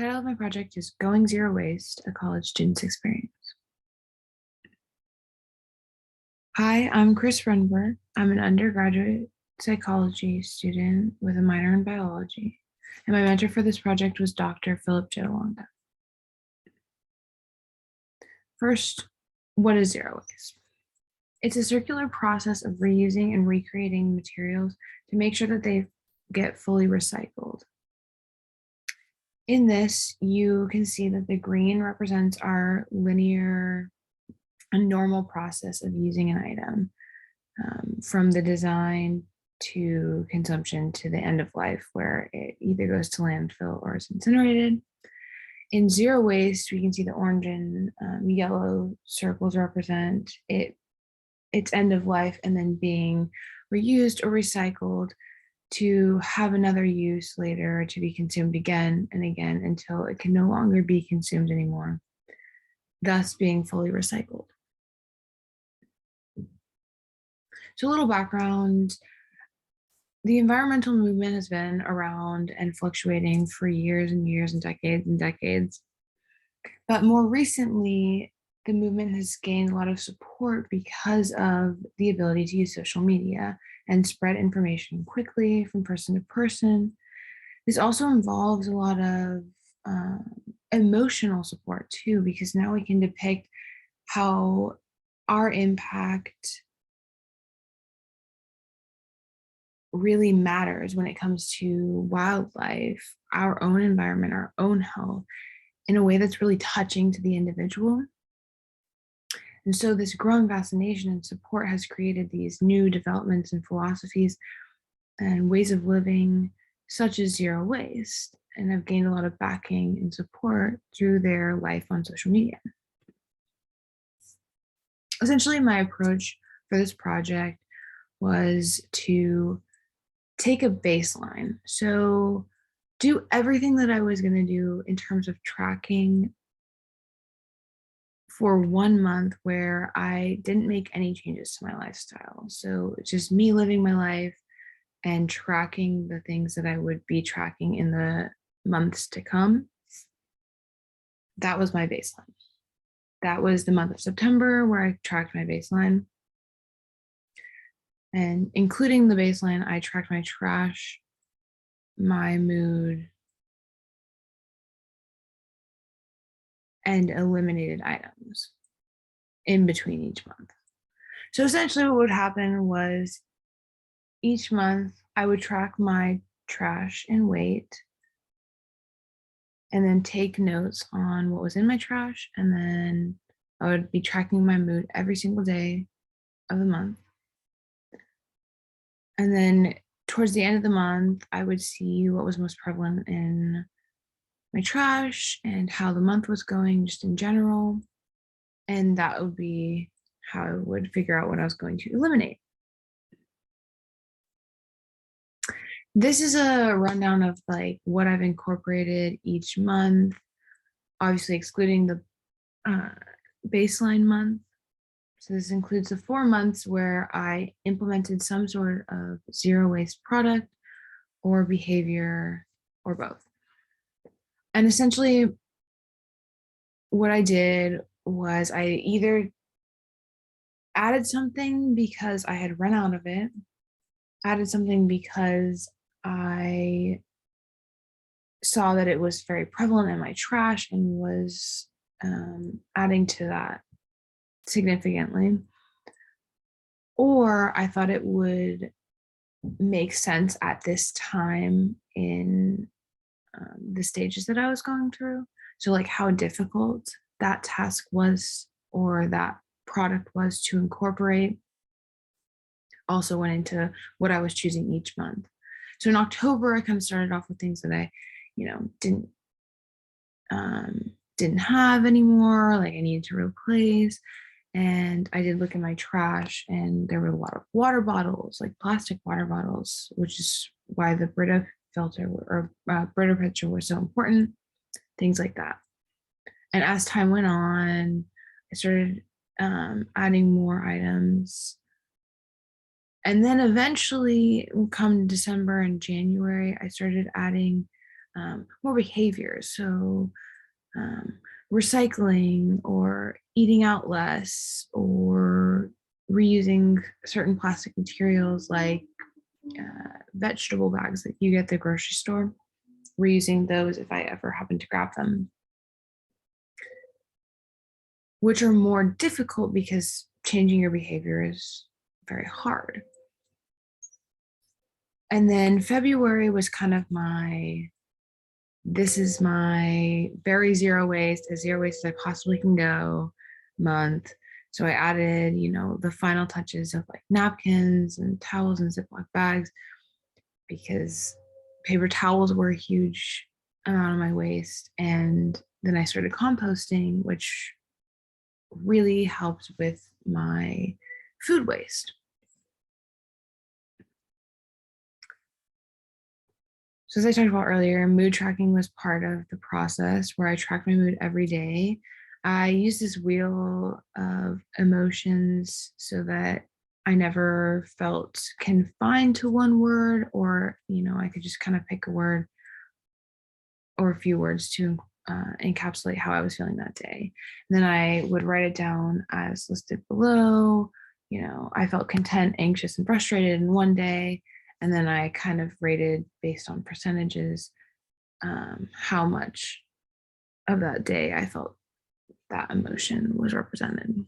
Title of my project is Going Zero Waste, a college student's experience. Hi, I'm Kris Runnberg. I'm an undergraduate psychology student with a minor in biology, and my mentor for this project was Dr. Philip Longa. First, what is zero waste? It's a circular process of reusing and recreating materials to make sure that they get fully recycled. In this, you can see that the green represents our linear and normal process of using an item, from the design to consumption to the end of life, where it either goes to landfill or is incinerated. In zero waste, we can see the orange and yellow circles represent its end of life and then being reused or recycled to have another use later, to be consumed again and again until it can no longer be consumed anymore, thus being fully recycled. So a little background, the environmental movement has been around and fluctuating for years and years and decades. But more recently, the movement has gained a lot of support because of the ability to use social media and spread information quickly from person to person. This also involves a lot of emotional support too, because now we can depict how our impact really matters when it comes to wildlife, our own environment, our own health, in a way that's really touching to the individual. And so this growing fascination and support has created these new developments and philosophies and ways of living, such as zero waste, and have gained a lot of backing and support through their life on social media. Essentially, my approach for this project was to take a baseline. So do everything that I was going to do in terms of tracking for 1 month where I didn't make any changes to my lifestyle. So it's just me living my life and tracking the things that I would be tracking in the months to come. That was my baseline. That was the month of September where I tracked my baseline. And including the baseline, I tracked my trash, my mood, and eliminated items in between each month. So essentially what would happen was each month I would track my trash and weight, and then take notes on what was in my trash. And then I would be tracking my mood every single day of the month. And then towards the end of the month, I would see what was most prevalent in my trash and how the month was going just in general. And that would be how I would figure out what I was going to eliminate. This is a rundown of like what I've incorporated each month, obviously excluding the baseline month. So this includes the 4 months where I implemented some sort of zero waste product or behavior or both. And essentially what I did was I either added something because I had run out of it, added something because I saw that it was very prevalent in my trash and was adding to that significantly, or I thought it would make sense at this time in the stages that I was going through. So like how difficult that task was or that product was to incorporate also went into what I was choosing each month. So in October, I kind of started off with things that I, didn't have anymore, like I needed to replace. And I did look in my trash, and there were a lot of water bottles, like plastic water bottles, which is why the Brita filter or Brita pitcher was so important, things like that. And as time went on, I started adding more items. And then eventually, come December and January, I started adding more behaviors. So recycling or eating out less or reusing certain plastic materials like vegetable bags that you get at the grocery store, reusing those if I ever happen to grab them, which are more difficult because changing your behavior is very hard. And then February was kind of this is my very zero waste, as zero waste as I possibly can go month. So I added, the final touches of like napkins and towels and Ziploc bags, because paper towels were a huge amount of my waste. And then I started composting, which really helped with my food waste. So as I talked about earlier, mood tracking was part of the process where I track my mood every day. I use this wheel of emotions so that I never felt confined to one word, or, I could just kind of pick a word or a few words to encapsulate how I was feeling that day. And then I would write it down as listed below. I felt content, anxious, and frustrated in one day. And then I kind of rated based on percentages how much of that day I felt that emotion was represented.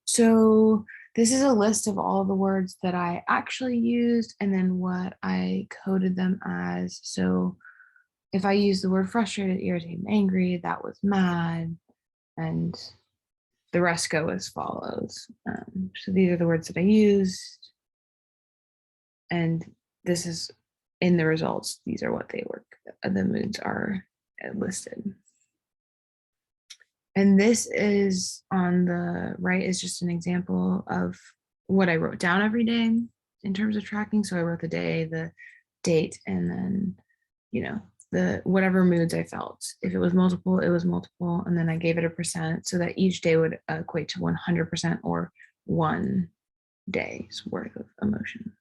So this is a list of all the words that I actually used and then what I coded them as. So if I use the word frustrated, irritated, and angry, that was mad, and the rest go as follows. So these are the words that I used, and this is in the results. These are what they were. The moods are listed. And this is on the right is just an example of what I wrote down every day in terms of tracking. So I wrote the day, the date, and then, the whatever moods I felt. If it was multiple, it was multiple. And then I gave it a percent so that each day would equate to 100% or 1 day's worth of emotion.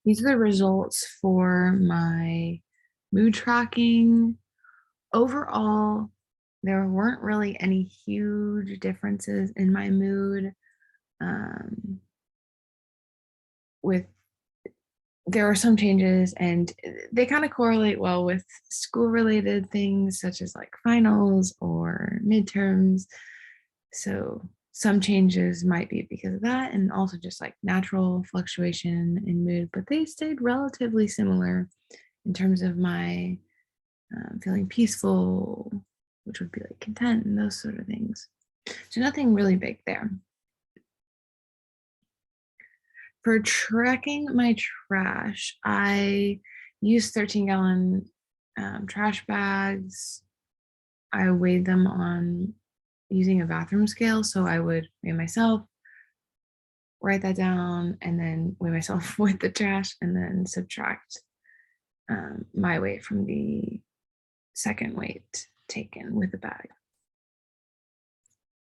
These are the results for my mood tracking. Overall, there weren't really any huge differences in my mood. There are some changes, and they kind of correlate well with school-related things such as like finals or midterms. So some changes might be because of that, and also just like natural fluctuation in mood, but they stayed relatively similar in terms of my feeling peaceful, which would be like content and those sort of things. So nothing really big there. For tracking my trash, I use 13-gallon trash bags. I weighed them on using a bathroom scale. So I would weigh myself, write that down, and then weigh myself with the trash, and then subtract my weight from the second weight taken with the bag.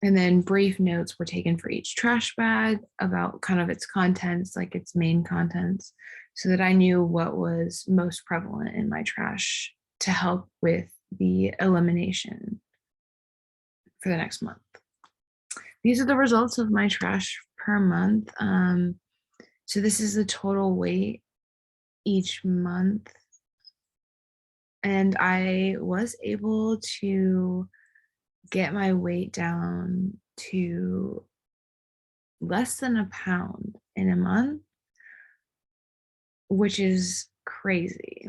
And then brief notes were taken for each trash bag about kind of its contents, like its main contents, so that I knew what was most prevalent in my trash to help with the elimination for the next month. These are the results of my trash per month. So this is the total weight each month. And I was able to get my weight down to less than a pound in a month, which is crazy.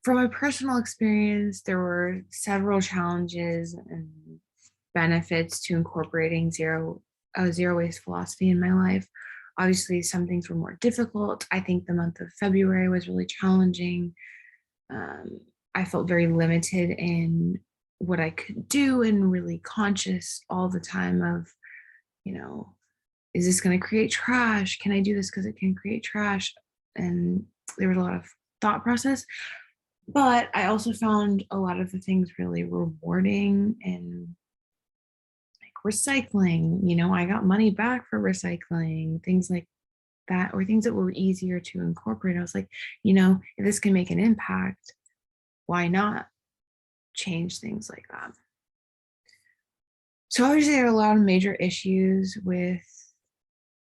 From my personal experience, there were several challenges and benefits to incorporating zero waste philosophy in my life. Obviously, some things were more difficult. I think the month of February was really challenging. I felt very limited in what I could do, and really conscious all the time of, is this going to create trash? Can I do this because it can create trash? And there was a lot of thought process. But I also found a lot of the things really rewarding and recycling, you know, I got money back for recycling, things like that, or things that were easier to incorporate. I was like, you know, if this can make an impact, why not change things like that? So obviously there are a lot of major issues with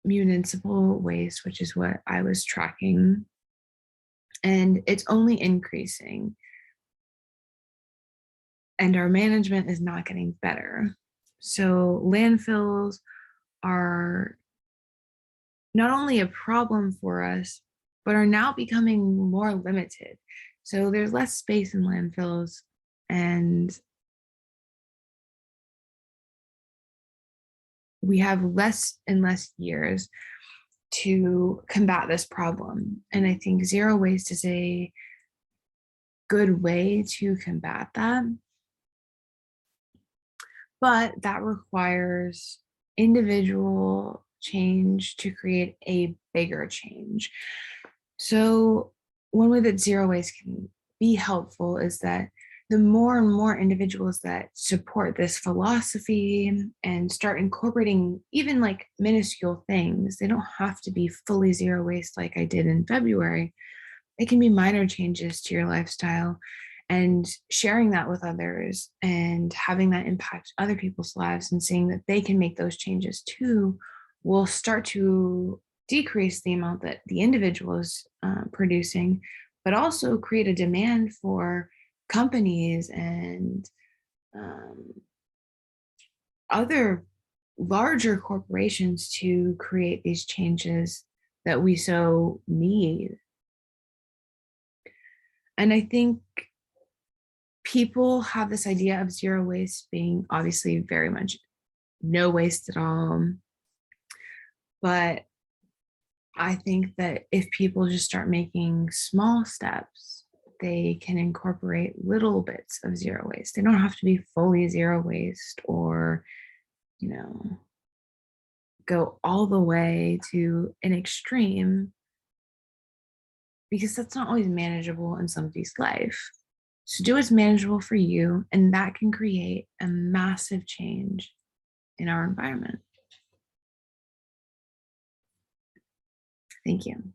municipal waste, which is what I was tracking, and it's only increasing. And our management is not getting better. So landfills are not only a problem for us, but are now becoming more limited. So there's less space in landfills, and we have less and less years to combat this problem. And I think zero waste is a good way to combat that. But that requires individual change to create a bigger change. So one way that zero waste can be helpful is that the more and more individuals that support this philosophy and start incorporating even like minuscule things, they don't have to be fully zero waste like I did in February. It can be minor changes to your lifestyle, and sharing that with others and having that impact other people's lives and seeing that they can make those changes too will start to decrease the amount that the individual is producing, but also create a demand for companies and um, other larger corporations to create these changes that we so need. And I think people have this idea of zero waste being obviously very much no waste at all. But I think that if people just start making small steps, they can incorporate little bits of zero waste. They don't have to be fully zero waste or, you know, go all the way to an extreme, because that's not always manageable in somebody's life. So do what's manageable for you, and that can create a massive change in our environment. Thank you.